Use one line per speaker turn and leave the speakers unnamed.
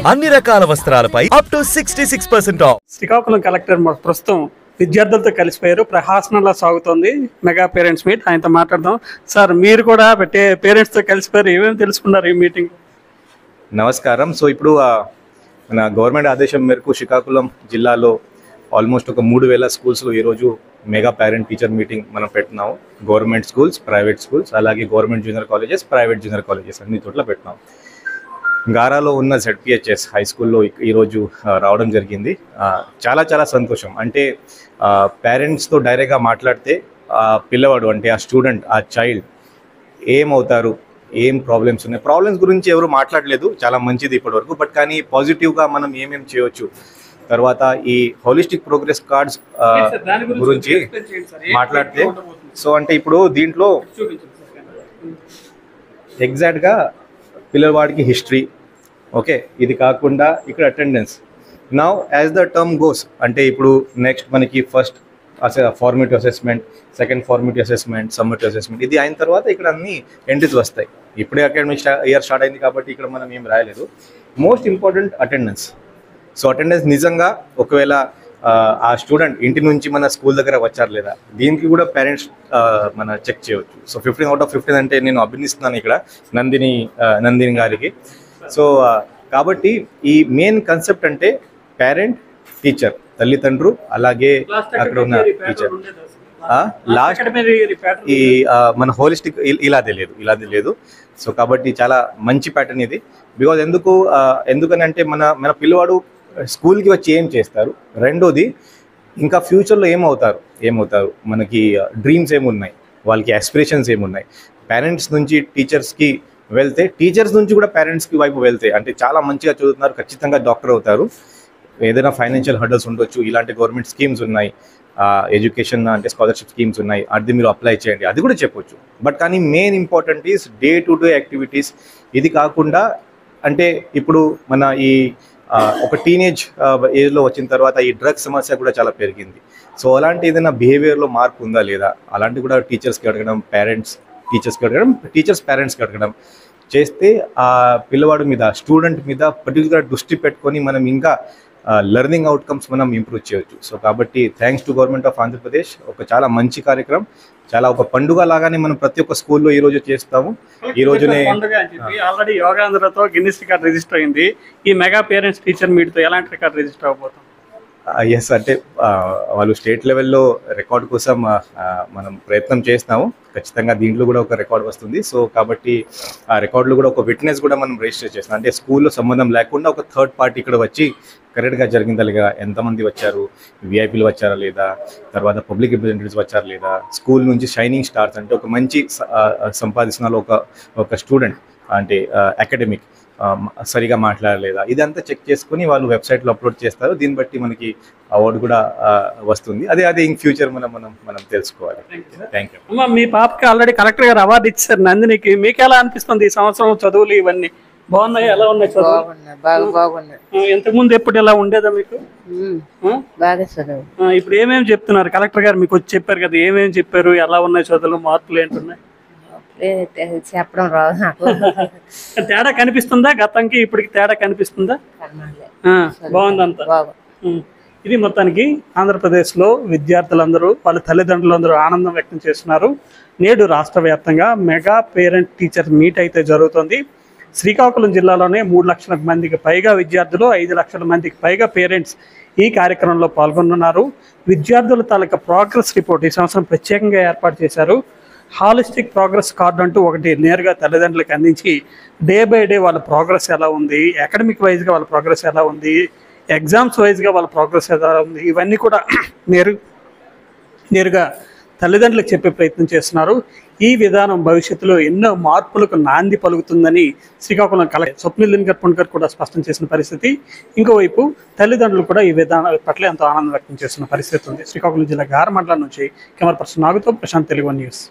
అన్ని రకాల వస్త్రాలపై up to 66% off.
Srikakulam collector ప్రస్తుతం విద్యార్థులతో కలిసిపోయారు. ప్రహాసనంలా సాగుతోంది మెగా పేరెంట్స్ మీట్. ఆయనతో మాట్లాడదాం. సార్, మీరు కూడా పేరెంట్స్తో కలిసిపోయారు, ఏమేమి తెలుసుకున్నారు ఈ మీటింగ్?
నమస్కారం. సో ఇప్పుడు మన గవర్నమెంట్ ఆదేశం మేరకు శ్రీకాకుళం జిల్లాలో ఆల్మోస్ట్ ఒక 3000 స్కూల్స్లో ఈరోజు మెగా పేరెంట్ టీచర్ మీటింగ్ మనం పెట్టినాము. గవర్నమెంట్ స్కూల్స్, ప్రైవేట్ స్కూల్స్, అలాగే government junior colleges, private junior colleges అన్ని చోట్ల పెట్టినాం. గారాలో ఉన్న ZPHS హై స్కూల్లో ఈరోజు రావడం జరిగింది. చాలా చాలా సంతోషం. అంటే పేరెంట్స్తో డైరెక్ట్గా మాట్లాడితే పిల్లవాడు అంటే ఆ స్టూడెంట్, ఆ చైల్డ్ ఏమవుతారు, ఏం ప్రాబ్లమ్స్ ఉన్నాయి, ప్రాబ్లమ్స్ గురించి ఎవరు మాట్లాడలేదు, చాలా మంచిది ఇప్పటివరకు. బట్ కానీ పాజిటివ్గా మనం ఏమేమి చేయవచ్చు, తర్వాత ఈ హోలిస్టిక్ ప్రోగ్రెస్ కార్డ్స్ గురించి మాట్లాడితే, సో అంటే ఇప్పుడు దీంట్లో ఎగ్జాక్ట్గా పిల్లవాడికి హిస్టరీ, ఓకే, ఇది కాకుండా ఇక్కడ attendance. Now as the term goes, అంటే ఇప్పుడు నెక్స్ట్ మనకి first formative assessment, second formative assessment, summative assessment, ఇది అయిన తర్వాత ఇక్కడ అన్ని ఎంట్రీస్ వస్తాయి. ఇప్పుడే అకాడమిక్ ఇయర్ స్టార్ట్ అయింది కాబట్టి ఇక్కడ మనం ఏం రాయలేదు. Most important attendance. So attendance నిజంగా ఒకవేళ ఆ స్టూడెంట్ ఇంటి నుంచి మన స్కూల్ దగ్గర వచ్చారు లేదా, దీనికి కూడా పేరెంట్స్ మన చెక్ చేయవచ్చు. సో 15 out of 15 అంటే నేను అభినందిస్తున్నాను ఇక్కడ నందిని గారికి. సో కాబట్టి ఈ మెయిన్ కాన్సెప్ట్ అంటే పేరెంట్, టీచర్, తల్లిదండ్రులు, అలాగే అక్కడ ఉన్న టీచర్. లాస్ట్ ఈ మన హోలిస్టిక్ ఇలాదే లేదు. సో కాబట్టి చాలా మంచి ప్యాటర్న్ ఇది. బికాజ్ ఎందుకని అంటే మన పిల్లవాడు స్కూల్కి వచ్చి ఏం చేస్తారు, రెండోది ఇంకా ఫ్యూచర్లో ఏమవుతారు, మనకి డ్రీమ్స్ ఏమున్నాయి, వాళ్ళకి ఆస్పిరేషన్స్ ఏమున్నాయి. పేరెంట్స్ నుంచి టీచర్స్కి వెళ్తే, టీచర్స్ నుంచి కూడా పేరెంట్స్కి వైపు వెళ్తే, అంటే చాలా మంచిగా చదువుతున్నారు, ఖచ్చితంగా డాక్టర్ అవుతారు. ఏదైనా ఫైనాన్షియల్ హర్డల్స్ ఉండొచ్చు, ఇలాంటి గవర్నమెంట్ స్కీమ్స్ ఉన్నాయి, ఎడ్యుకేషన్ అంటే స్కాలర్షిప్ స్కీమ్స్ ఉన్నాయి, అది మీరు అప్లై చేయండి, అది కూడా చెప్పొచ్చు. బట్ కానీ main important is day to day activities. ఇది కాకుండా అంటే ఇప్పుడు మన ఈ ఒక టీనేజ్ ఏజ్లో వచ్చిన తర్వాత ఈ డ్రగ్స్ సమస్య కూడా చాలా పెరిగింది. సో అలాంటి ఏదైనా బిహేవియర్లో మార్పు ఉందా లేదా, అలాంటి కూడా టీచర్స్కి అడగడం, టీచర్స్ పేరెంట్స్కి అడగడం చేస్తే ఆ పిల్లవాడు మీద, స్టూడెంట్ మీద పర్టికులర్ దృష్టి పెట్టుకొని మనం ఇంకా లెర్నింగ్ అవుట్కమ్స్ మనం ఇంప్రూవ్ చేయొచ్చు. సో కాబట్టి thanks to government of Andhra Pradesh. ఒక చాలా మంచి కార్యక్రమం, చాలా ఒక పండుగ లాగానే మనం ప్రతి ఒక్క స్కూల్లో ఈ రోజు చేస్తాము. ఈ రోజునే
ఆల్రెడీ యోగాంధ్రతో గిన్నిస్ రికార్డ్ రిజిస్టర్ అయింది. ఈ మెగా పేరెంట్స్ టీచర్ మీట్తో ఎలాంటి రికార్డ్ రిజిస్టర్ అవబోతాం?
ఎస్, అంటే వాళ్ళు స్టేట్ లెవెల్లో రికార్డ్ కోసం మనం ప్రయత్నం చేస్తున్నాము. ఖచ్చితంగా దీంట్లో కూడా ఒక రికార్డ్ వస్తుంది. సో కాబట్టి ఆ రికార్డులో కూడా ఒక విట్నెస్ కూడా మనం రిజిస్టర్ చేస్తాం. అంటే స్కూల్లో సంబంధం లేకుండా ఒక థర్డ్ పార్టీ ఇక్కడ వచ్చి కరెక్ట్గా జరిగిందా లేదా, ఎంతమంది వచ్చారు, విఐపీలు వచ్చారా లేదా, తర్వాత పబ్లిక్ రిప్రజెంటేటివ్స్ వచ్చారా లేదా, స్కూల్ నుంచి షైనింగ్ స్టార్స్ అంటే ఒక మంచి సంపాదిస్తున్న ఒక స్టూడెంట్ అంటే అకాడమిక్ సరిగా మాట్లాడలేదా, ఇదంతా చెక్ చేసుకుని వాళ్ళు వెబ్సైట్లో అప్లోడ్ చేస్తారు. దీన్ని బట్టి మనకి అవార్డు కూడా వస్తుంది. అదే ఇన్ ఫ్యూచర్ మనం తెలుసుకోవాలి. Thank you.
మీ పాపకి ఆల్రెడీ కలెక్టర్ గారు అవార్డు ఇచ్చారు నందినికి. మీకు ఎలా అనిపిస్తుంది ఈ సంవత్సరం చదువులు ఇవన్నీ బాగున్నాయి? ఎలా ఉన్నాయి చదువు? ఇంతకు ముందు ఎప్పుడు ఎలా ఉండేదా మీకు? ఇప్పుడు ఏమేమి చెప్తున్నారు కలెక్టర్ గారు? మీకు వచ్చి చెప్పారు కదా, ఏమేమి చెప్పారు, ఎలా ఉన్నాయి చదువులు, మార్పులు ఏంటున్నాయి?
చెప్పడం రాదు నాకు.
తేడా కనిపిస్తుందా? గతంకి ఇప్పటికి తేడా కనిపిస్తుందా? బాగుందంతా. ఇది మొత్తానికి ఆంధ్రప్రదేశ్లో విద్యార్థులందరూ, వాళ్ళ తల్లిదండ్రులందరూ ఆనందం వ్యక్తం చేస్తున్నారు. నేడు రాష్ట్ర వ్యాప్తంగా మెగా పేరెంట్ టీచర్ మీట్ అయితే జరుగుతుంది. శ్రీకాకుళం జిల్లాలోనే 3 లక్షల మందికి పైగా విద్యార్థులు, 5 లక్షల మందికి పైగా పేరెంట్స్ ఈ కార్యక్రమంలో పాల్గొన్నారు. విద్యార్థుల తాలూకా ప్రోగ్రెస్ రిపోర్ట్ ఈ సంవత్సరం ప్రత్యేకంగా ఏర్పాటు చేశారు. హాలిస్టిక్ ప్రోగ్రెస్ కార్డు అంటూ ఒకటి నేరుగా తల్లిదండ్రులకు అందించి డే బై డే వాళ్ళ ప్రోగ్రెస్ ఎలా ఉంది, అకాడమిక్ వైజ్గా వాళ్ళ ప్రోగ్రెస్ ఎలా ఉంది, ఎగ్జామ్స్ వైజ్గా వాళ్ళ ప్రోగ్రెస్ ఎలా ఉంది, ఇవన్నీ కూడా నేరుగా తల్లిదండ్రులకు చెప్పే ప్రయత్నం చేస్తున్నారు. ఈ విధానం భవిష్యత్తులో ఎన్నో మార్పులకు నాంది పలుకుతుందని శ్రీకాకుళం కలెక్టర్ స్వప్నిల్ లింగర్ కూడా స్పష్టం చేసిన పరిస్థితి. ఇంకోవైపు తల్లిదండ్రులు కూడా ఈ విధానం పట్ల ఎంతో ఆనందం వ్యక్తం చేస్తున్న పరిస్థితి ఉంది. శ్రీకాకుళం జిల్లా గారమండలం నుంచి కెమెరా పర్సన్ నాగుతో ప్రశాంత్, తెలుగు న్యూస్.